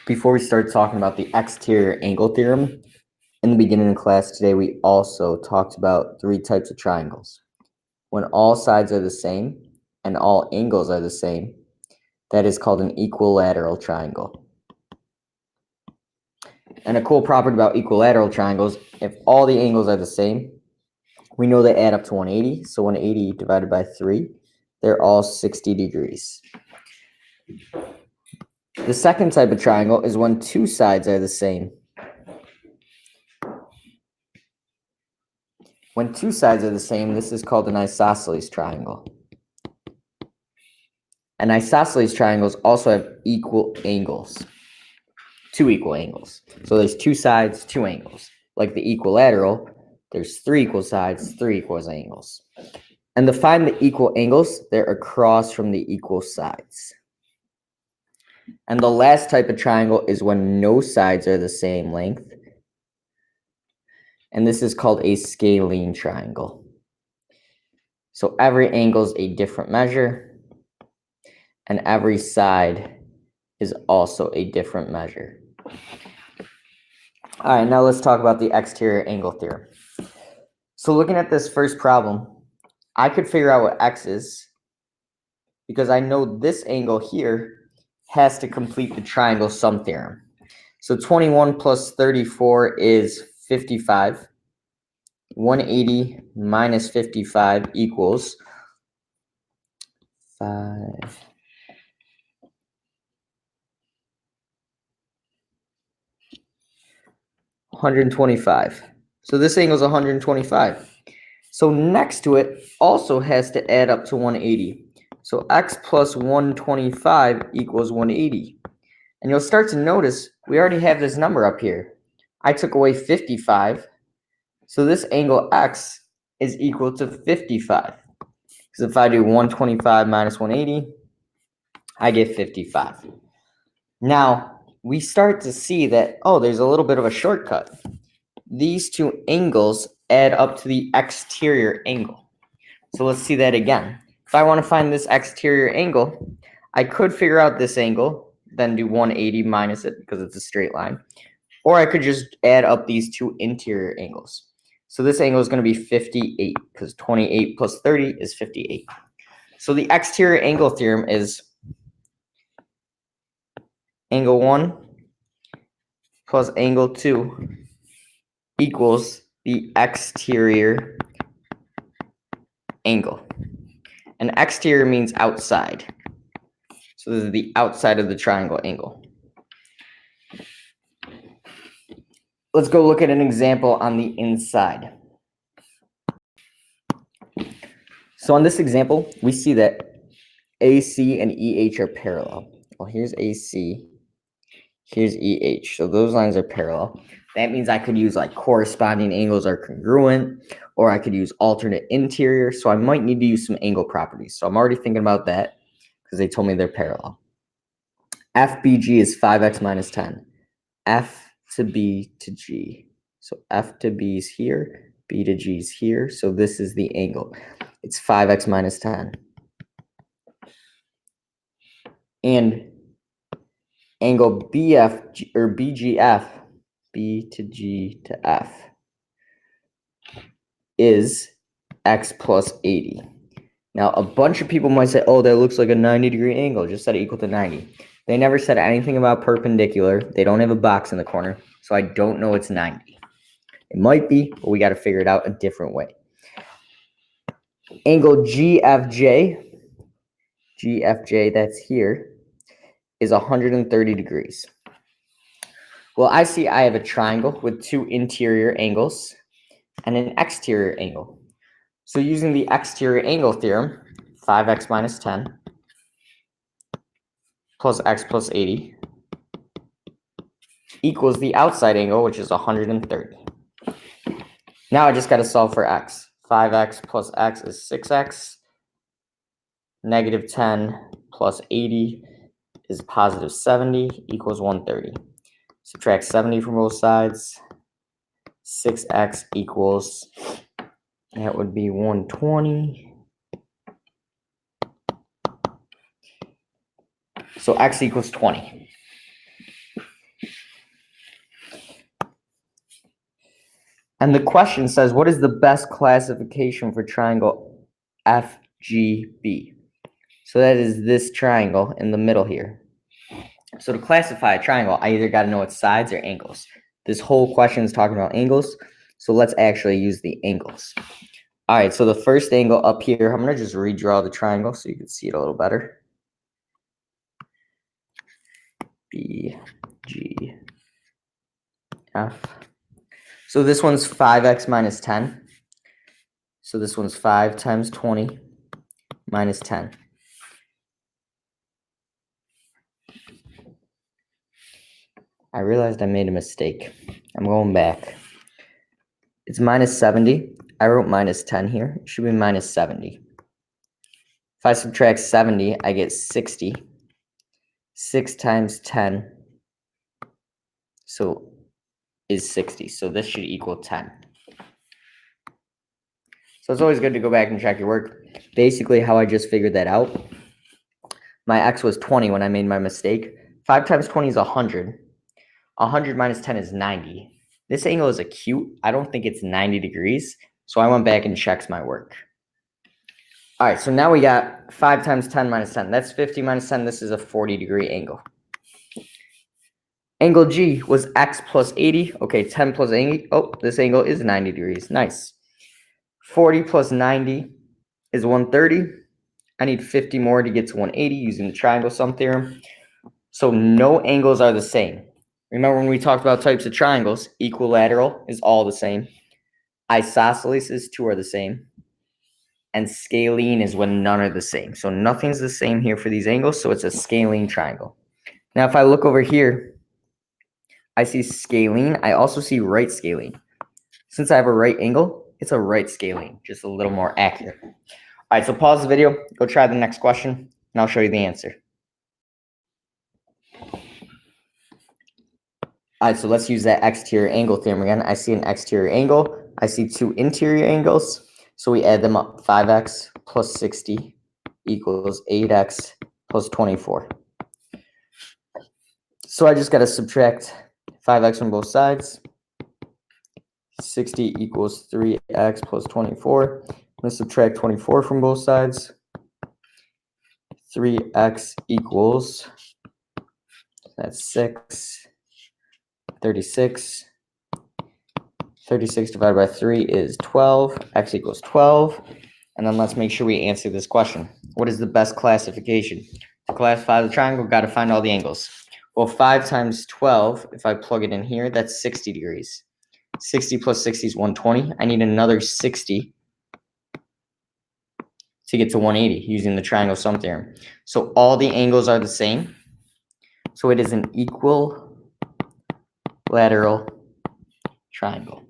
Before we start talking about the exterior angle theorem, in the beginning of class today, we also talked about three types of triangles. When all sides are the same and all angles are the same, that is called an equilateral triangle. And a cool property about equilateral triangles, if all the angles are the same, we know they add up to 180. So 180 divided by 3, they're all 60 degrees. The second type of triangle is when two sides are the same. When two sides are the same, this is called an isosceles triangle. And isosceles triangles also have equal angles. Two equal angles. So there's two sides, two angles. Like the equilateral, there's three equal sides, three equal angles. And to find the equal angles, they're across from the equal sides. And the last type of triangle is when no sides are the same length. And this is called a scalene triangle. So every angle is a different measure, and every side is also a different measure. All right, now let's talk about the exterior angle theorem. So looking at this first problem, I could figure out what x is because I know this angle here has to complete the triangle sum theorem. So 21 plus 34 is 55. 180 minus 55 equals 5. 125. So this angle is 125. So next to it also has to add up to 180. So x plus 125 equals 180. And you'll start to notice we already have this number up here. I took away 55. So this angle x is equal to 55. Because if I do 125 minus 180, I get 55. Now, we start to see that, oh, there's a little bit of a shortcut. These two angles add up to the exterior angle. So let's see that again. If I want to find this exterior angle, I could figure out this angle, then do 180 minus it because it's a straight line. Or I could just add up these two interior angles. So this angle is going to be 58 because 28 plus 30 is 58. So the exterior angle theorem is angle 1 plus angle 2 equals the exterior angle. And exterior means outside. So this is the outside of the triangle angle. Let's go look at an example on the inside. So on this example, we see that AC and EH are parallel. Well, here's AC, here's EH. So those lines are parallel. That means I could use like corresponding angles are congruent, or I could use alternate interior. So I might need to use some angle properties. So I'm already thinking about that because they told me they're parallel. FBG is 5x minus 10. F to B to G. So F to B is here, B to G is here. So this is the angle. It's 5x minus 10. And angle BF or BGF, B to G to F, is x plus 80. Now, a bunch of people might say, oh, that looks like a 90-degree angle. Just set it equal to 90. They never said anything about perpendicular. They don't have a box in the corner, so I don't know it's 90. It might be, but we got to figure it out a different way. Angle GFJ, that's here, is 130 degrees. Well, I see I have a triangle with two interior angles and an exterior angle. So using the exterior angle theorem, 5x minus 10 plus x plus 80 equals the outside angle, which is 130. Now I just got to solve for x. 5x plus x is 6x. Negative 10 plus 80 is positive 70 equals 130. Subtract 70 from both sides. 6x equals, that would be 120. So x equals 20. And the question says, what is the best classification for triangle FGB? So that is this triangle in the middle here. So to classify a triangle, I either got to know its sides or angles. This whole question is talking about angles. So let's actually use the angles. All right, so the first angle up here, I'm going to just redraw the triangle so you can see it a little better. B, G, F. So this one's 5x minus 10. So this one's 5 times 20 minus 10. I realized I made a mistake. I'm going back. It's minus 70. I wrote minus 10 here. It should be minus 70. If I subtract 70, I get 60. 6 times 10 so is 60. So this should equal 10. So it's always good to go back and check your work. Basically, how I just figured that out, my x was 20 when I made my mistake. 5 times 20 is 100. 100 minus 10 is 90. This angle is acute. I don't think it's 90 degrees. So I went back and checked my work. All right, so now we got 5 times 10 minus 10. That's 50 minus 10. This is a 40-degree angle. Angle G was x plus 80. Okay, 10 plus 80. Oh, this angle is 90 degrees. Nice. 40 plus 90 is 130. I need 50 more to get to 180 using the triangle sum theorem. So no angles are the same. Remember when we talked about types of triangles, equilateral is all the same. Isosceles is 2 are the same. And scalene is when none are the same. So nothing's the same here for these angles, so it's a scalene triangle. Now if I look over here, I see scalene. I also see right scalene. Since I have a right angle, it's a right scalene, just a little more accurate. All right, so pause the video, go try the next question, and I'll show you the answer. All right, so let's use that exterior angle theorem again. I see an exterior angle. I see 2 interior angles. So we add them up. 5x plus 60 equals 8x plus 24. So I just got to subtract 5x from both sides. 60 equals 3x plus 24. I'm going to subtract 24 from both sides. 3x equals, that's 6. 36. 36 divided by 3 is 12. X equals 12. And then let's make sure we answer this question. What is the best classification? To classify the triangle, got to find all the angles. Well, 5 times 12, if I plug it in here, that's 60 degrees. 60 plus 60 is 120. I need another 60 to get to 180 using the triangle sum theorem. So all the angles are the same. So it is an equilateral triangle.